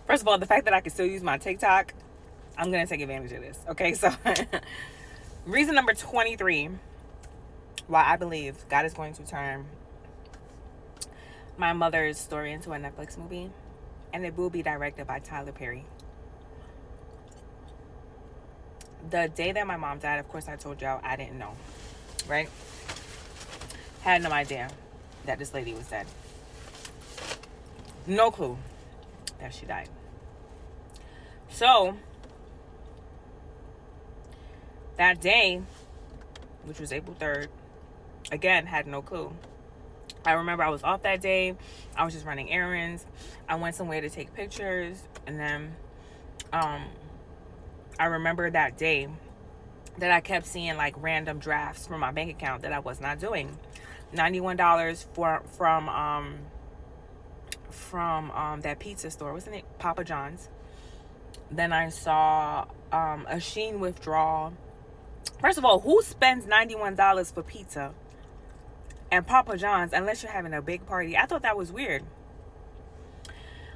First of all, the fact that I can still use my TikTok, I'm going to take advantage of this. Okay, so reason number 23 why I believe God is going to turn my mother's story into a Netflix movie, and it will be directed by Tyler Perry. The day that my mom died, of course, I told y'all I didn't know, right? Had no idea that this lady was dead. No clue that she died. So, that day, which was April 3rd, again, had no clue. I remember I was off that day. I was just running errands. I went somewhere to take pictures. And then I remember that day that I kept seeing like random drafts from my bank account that I was not doing. $91 from that pizza store. Wasn't it Papa John's? Then I saw a Shein withdrawal. First of all, who spends $91 for pizza and Papa John's unless you're having a big party? I thought that was weird.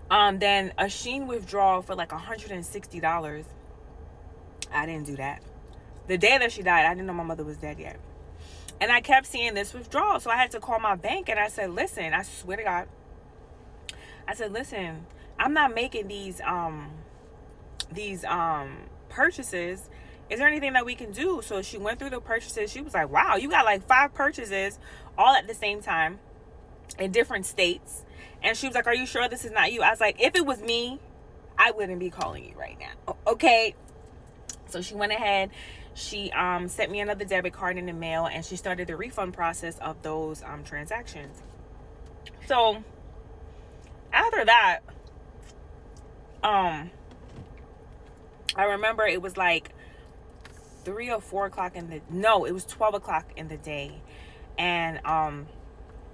Then a Shein withdrawal for like $160. I didn't do that. The day that she died, I didn't know my mother was dead yet. And I kept seeing this withdrawal. So I had to call my bank and I said, listen, I swear to God. I said, listen, I'm not making these purchases. Is there anything that we can do? So she went through the purchases. She was like, wow, you got like 5 purchases all at the same time in different states. And she was like, are you sure this is not you? I was like, if it was me, I wouldn't be calling you right now. Okay. So she went ahead. She sent me another debit card in the mail, and she started the refund process of those transactions. So after that, I remember it was like 3 or 4 o'clock it was 12 o'clock in the day. And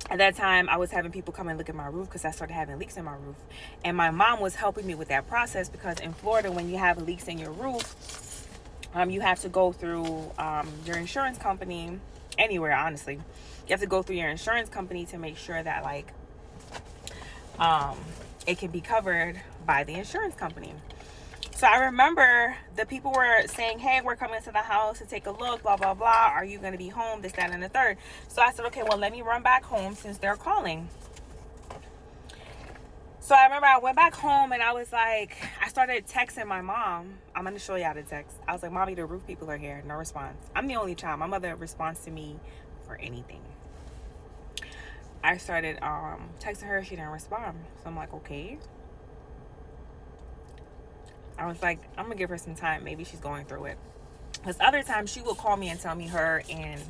at that time, I was having people come and look at my roof because I started having leaks in my roof. And my mom was helping me with that process because in Florida, when you have leaks in your roof, you have to go through your insurance company. Anywhere, honestly, you have to go through your insurance company to make sure that like it can be covered by the insurance company. So I remember the people were saying, hey, we're coming to the house to take a look, blah, blah, blah. Are you going to be home? This, that, and the third. So I said, okay, well, let me run back home since they're calling. So I remember I went back home and I was like, I started texting my mom. I'm going to show y'all the text. I was like, Mommy, the roof people are here. No response. I'm the only child. My mother responds to me for anything. I started texting her. She didn't respond. So I'm like, okay. I was like, I'm going to give her some time. Maybe she's going through it. Because other times she would call me and tell me her and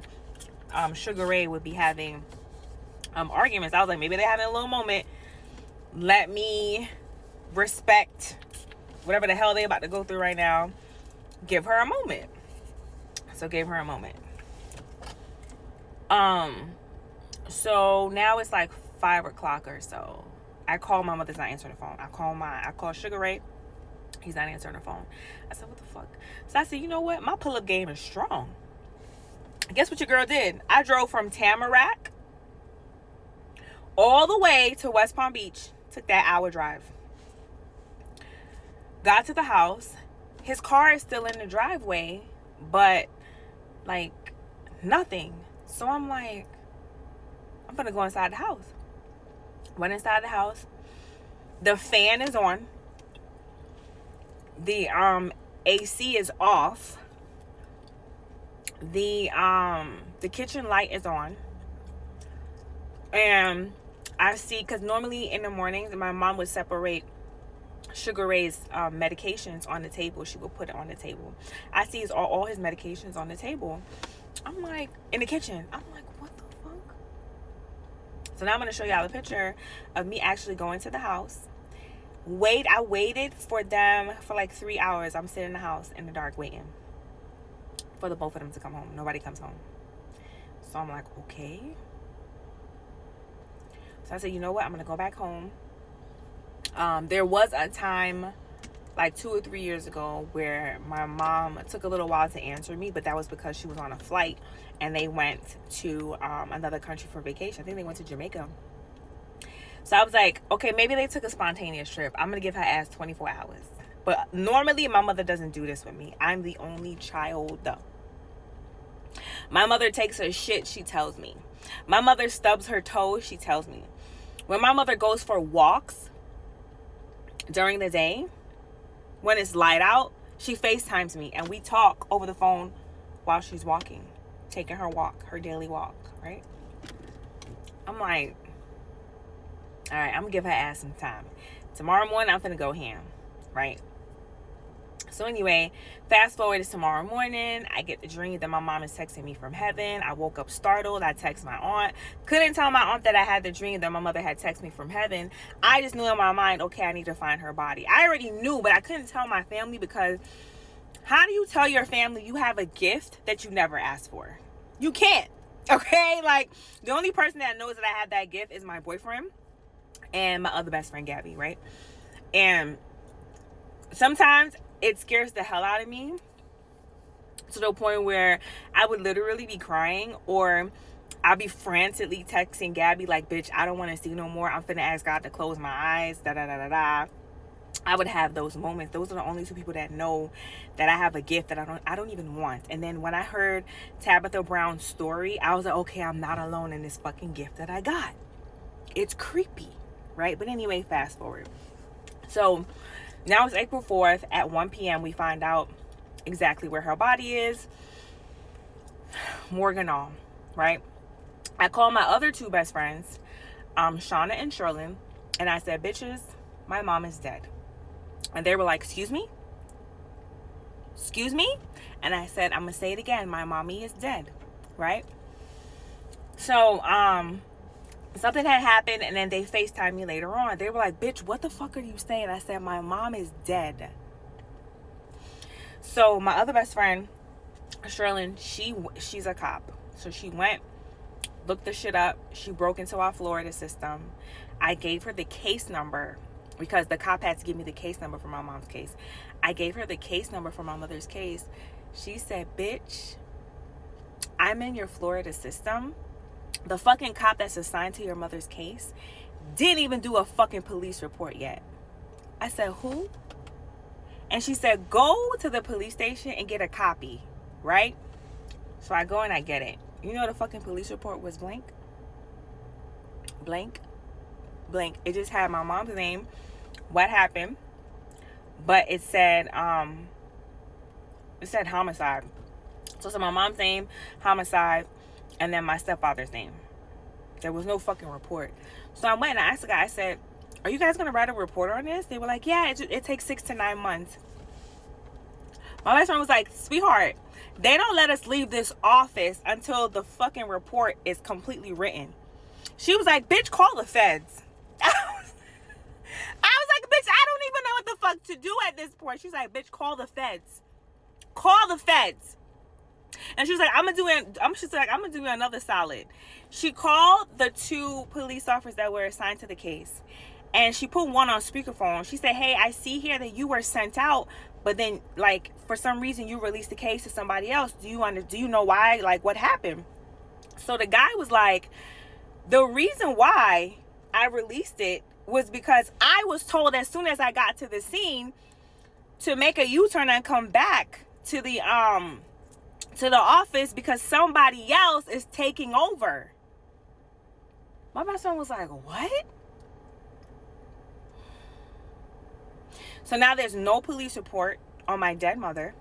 Sugar Ray would be having arguments. I was like, maybe they're having a little moment. Let me respect whatever the hell they about to go through right now. Give her a moment. So gave her a moment. So now it's like 5 o'clock or so. I call my mother's not answering the phone. I call Sugar Ray. He's not answering the phone. I said, what the fuck? So I said, you know what? My pull-up game is strong. Guess what your girl did? I drove from Tamarack all the way to West Palm Beach. Took that hour drive. Got to the house. His car is still in the driveway, but like nothing. So I'm like, I'm gonna go inside the house. Went inside the house. The fan is on. The AC is off. The kitchen light is on. And I see, because normally in the mornings, my mom would separate Sugar Ray's medications on the table. She would put it on the table. I see all his medications on the table. I'm like, in the kitchen. I'm like, what the fuck? So now I'm going to show y'all a picture of me actually going to the house. I waited for them for like 3 hours. I'm sitting in the house in the dark waiting for the both of them to come home. Nobody comes home. So I'm like, okay. So I said, you know what? I'm going to go back home. There was a time like 2 or 3 years ago where my mom took a little while to answer me, but that was because she was on a flight and they went to another country for vacation. I think they went to Jamaica. So I was like, okay, maybe they took a spontaneous trip. I'm going to give her ass 24 hours. But normally my mother doesn't do this with me. I'm the only child. My mother takes her shit, she tells me. My mother stubs her toes, she tells me. When my mother goes for walks during the day, when it's light out, she FaceTimes me and we talk over the phone while she's walking, taking her walk, her daily walk, right? I'm like, all right, I'm gonna give her ass some time. Tomorrow morning, I'm finna go ham, right? So anyway, fast forward to tomorrow morning. I get the dream that my mom is texting me from heaven. I woke up startled. I text my aunt. Couldn't tell my aunt that I had the dream that my mother had texted me from heaven. I just knew in my mind, okay, I need to find her body. I already knew, but I couldn't tell my family because how do you tell your family you have a gift that you never asked for? You can't, okay? Like, the only person that knows that I have that gift is my boyfriend and my other best friend, Gabby, right? And sometimes it scares the hell out of me to the point where I would literally be crying, or I'll be frantically texting Gabby like, bitch, I don't want to see no more. I'm finna ask God to close my eyes, da-da-da-da-da. I would have those moments. Those are the only two people that know that I have a gift that I don't even want. And then when I heard Tabitha Brown's story, I was like, okay, I'm not alone in this fucking gift that I got. It's creepy, right? But anyway, fast forward. So now it's April 4th at 1 p.m. We find out exactly where her body is. Morganall, right? I called my other two best friends, Shauna and Sherlyn, and I said, bitches, my mom is dead. And they were like, excuse me? Excuse me? And I said, I'm going to say it again. My mommy is dead, right? So, something had happened, and then they FaceTimed me later on. They were like, bitch, what the fuck are you saying? I said, my mom is dead. So my other best friend, Sherlyn, she's a cop. So she went, looked the shit up. She broke into our Florida system. I gave her the case number because the cop had to give me the case number for my mom's case. I gave her the case number for my mother's case. She said, bitch, I'm in your Florida system. The fucking cop that's assigned to your mother's case didn't even do a fucking police report yet. I said, who? And she said, go to the police station and get a copy, right? So I go and I get it. You know the fucking police report was blank? Blank. Blank. It just had my mom's name, what happened, but it said homicide. So it's my mom's name, homicide, and then my stepfather's name. There was no fucking report. So I went and I asked the guy, I said, are you guys going to write a report on this? They were like, yeah, it takes 6 to 9 months. My best friend was like, sweetheart, they don't let us leave this office until the fucking report is completely written. She was like, bitch, call the feds. I was like, bitch, I don't even know what the fuck to do at this point. She's like, bitch, call the feds. Call the feds. And she was like, I'm gonna do you another solid. She called the 2 police officers that were assigned to the case, and she put one on speakerphone. She said, hey, I see here that you were sent out, but then, like, for some reason you released the case to somebody else. Do you know why? Like, what happened? So the guy was like, the reason why I released it was because I was told as soon as I got to the scene to make a U-turn and come back to the office because somebody else is taking over. My best friend was like, what? So now there's no police report on my dead mother,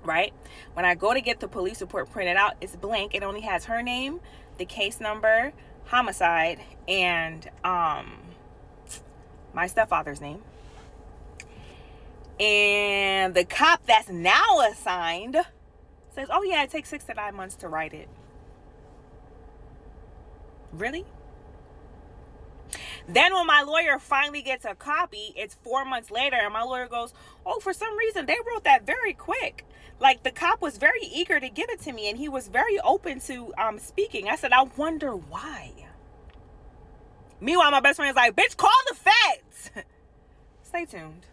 right? When I go to get the police report printed out, it's blank. It only has her name, the case number, homicide, and my stepfather's name. And the cop that's now assigned says, oh yeah, it takes 6 to 9 months to write it. Really? Then when my lawyer finally gets a copy, it's 4 months later, and my lawyer goes, oh, for some reason, they wrote that very quick. Like, the cop was very eager to give it to me, and he was very open to speaking. I said, I wonder why. Meanwhile, my best friend is like, bitch, call the feds. Stay tuned.